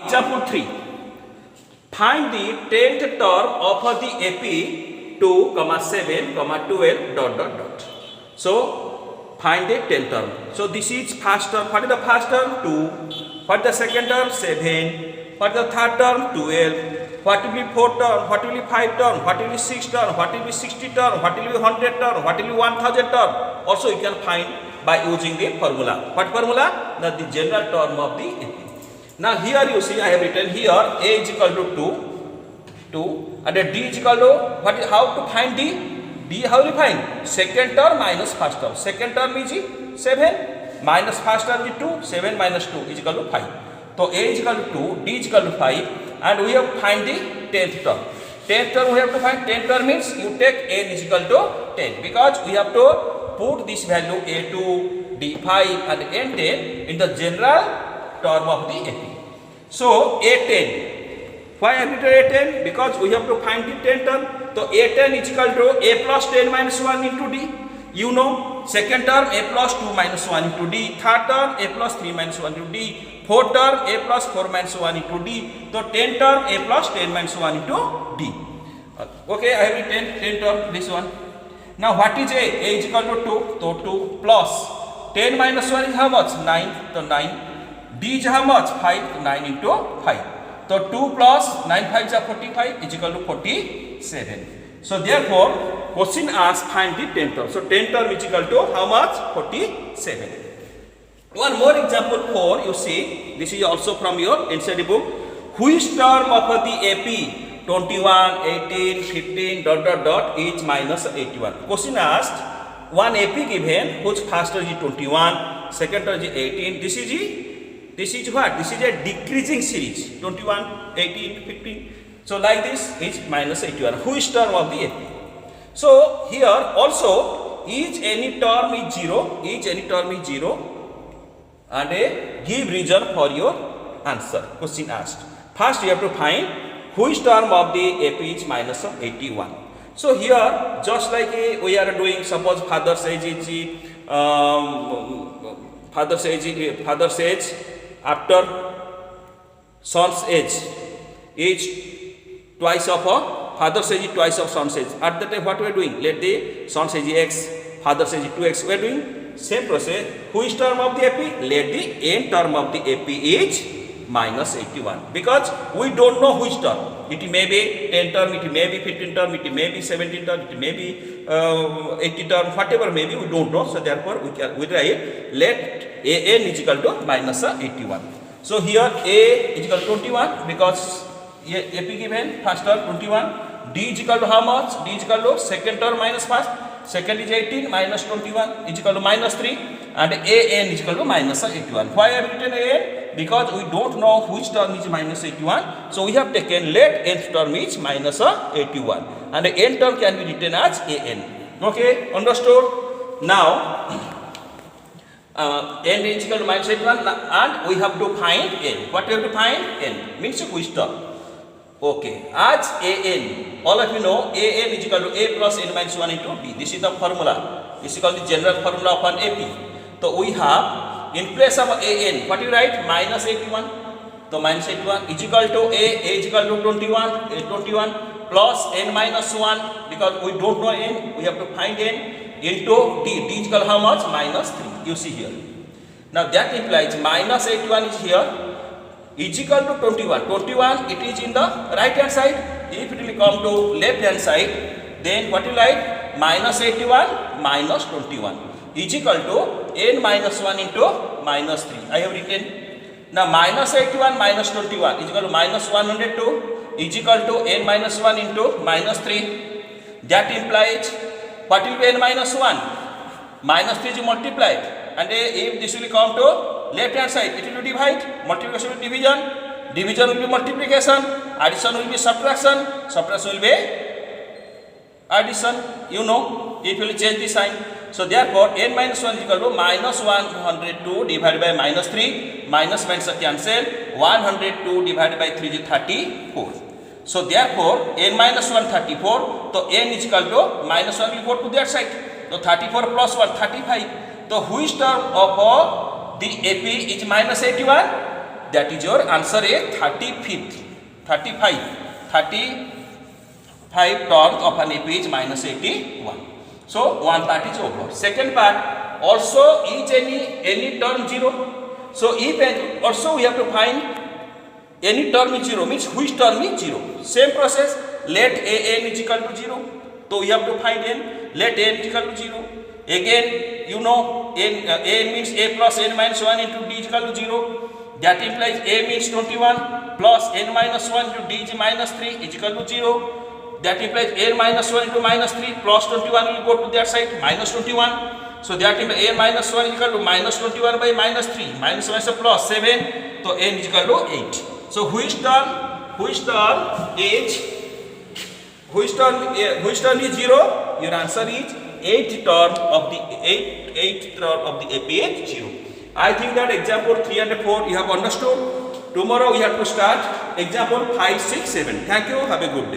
Example 3. Find the 10th term of the AP 2, 7, 12 dot dot dot. So find the 10th term. So this is first term. What is the first term? 2. What is the second term? 7. What is the third term? 12. What will be 4 term? What will be 5 term? What will be 6 term? What will be 60 term? What will be 100 term? What will be 1000 term? Also you can find by using the formula. What formula? Now the general term of the AP. Now here you see I have written here A is equal to 2 and D is equal to what? How to find D? D how to find? Second term minus first term. Second term is 7 minus first term is 2. 7 minus 2 is equal to 5. So A is equal to 2, D is equal to 5 and we have to find the 10th term. 10th term we have to find. 10th term means you take N is equal to 10 because we have to put this value A2, D5 and N10 in the general term of the AP. So A10. Why I written A10? Because we have to find the 10th term. So A10 is equal to A plus 10 minus 1 into D. You know, second term A plus 2 minus 1 into D. Third term A plus 3 minus 1 into D. Fourth term A plus 4 minus 1 into D. So 10th term A plus 10 minus 1 into D. Okay, I have written 10th term, this one. Now what is A? A is equal to 2. So 2 plus 10 minus 1 is how much? 9. So 9. D is how much? 5. 9 into 5. So 2 plus 9 5 is 45 is equal to 47. So therefore, question asks find the 10th term. So 10th term is equal to how much? 47. One more example 4, you see, this is also from your NCERT book. Which term of the AP 21, 18, 15 dot dot dot is minus 81? Question asked, one AP given whose first term is 21, second term is 18. This is what? This is a decreasing series. 21, 18, 15. So like this is minus 81. Which term of the AP? So here also each any term is 0. Each any term is 0. And give reason for your answer. Question asked. First you have to find which term of the AP is minus 81. So here just like we are doing, suppose father says after son's age is twice of a father's age is twice of son's age. At that time what we are doing? Let the son's age x, father's age 2x. We are doing same process. Which term of the AP? Let the n term of the AP is minus 81 because we don't know which term. It may be 10 term, it may be 15 term, it may be 17 term, it may be 80 term, whatever may be, we don't know. So therefore we write let an is equal to minus 81. So here A is equal to 21 because AP given first term 21. D is equal to how much? D is equal to second term minus first. Second is 18 minus 21 is equal to minus 3 and AN is equal to minus 81. Why I have written AN? Because we don't know which term is minus 81. So we have taken let nth term is minus 81 and the n term can be written as AN. Okay, understood? Now n is equal to minus 81 and we have to find n. What we have to find? N means which term. Okay, as AN, all of you know AN is equal to A plus N minus 1 into B. This is the formula. This is called the general formula of an AP. So we have in place of AN, what you write? Minus 81. So minus 81 is equal to A is equal to 21, A 21 plus N minus 1 because we don't know N, we have to find N into D. D is equal to how much? Minus 3. You see here. Now that implies minus 81 is here. Is equal to 21. 21 it is in the right hand side. If it will come to left hand side, then what you write? Minus 81 minus 21 is equal to n minus 1 into minus 3. I have written. Now minus 81 minus 21 is equal to minus 102 is equal to n minus 1 into minus 3. That implies what will be n minus 1? Minus 3 is multiplied. And if this will come to left hand side, it will be divide. Multiplication will be division. Division will be multiplication. Addition will be subtraction. Subtraction will be addition. You know, if you will change the sign. So therefore, n minus 1 is equal to minus 102 divided by minus 3. Minus minus cancel. 102 divided by 3 is 34. So therefore, n minus 1 34. So n is equal to minus 1 will go to that side. So 34 plus 1 35. So which term of the AP is minus 81? that is your answer A, 35 terms of an AP is minus 81. So one part is over. Second part, also is any term 0. So if also we have to find any term is 0, means which term is 0. Same process, let an is equal to 0. So we have to find n, let n is equal to 0. Again, you know, a means a plus n minus 1 into d is equal to 0. That implies a means 21 plus n minus 1 into d is minus 3 is equal to 0. That implies a minus 1 into minus 3 plus 21 will go to that side, minus 21. So that implies a minus 1 is equal to minus 21 by minus 3. Minus 1 is a plus 7. So n is equal to 8. So which term is 0? Your answer is 8th term of the AP is 0. I think that example 3 and 4 you have understood. Tomorrow we have to start example 5, 6, 7. Thank you. Have a good day.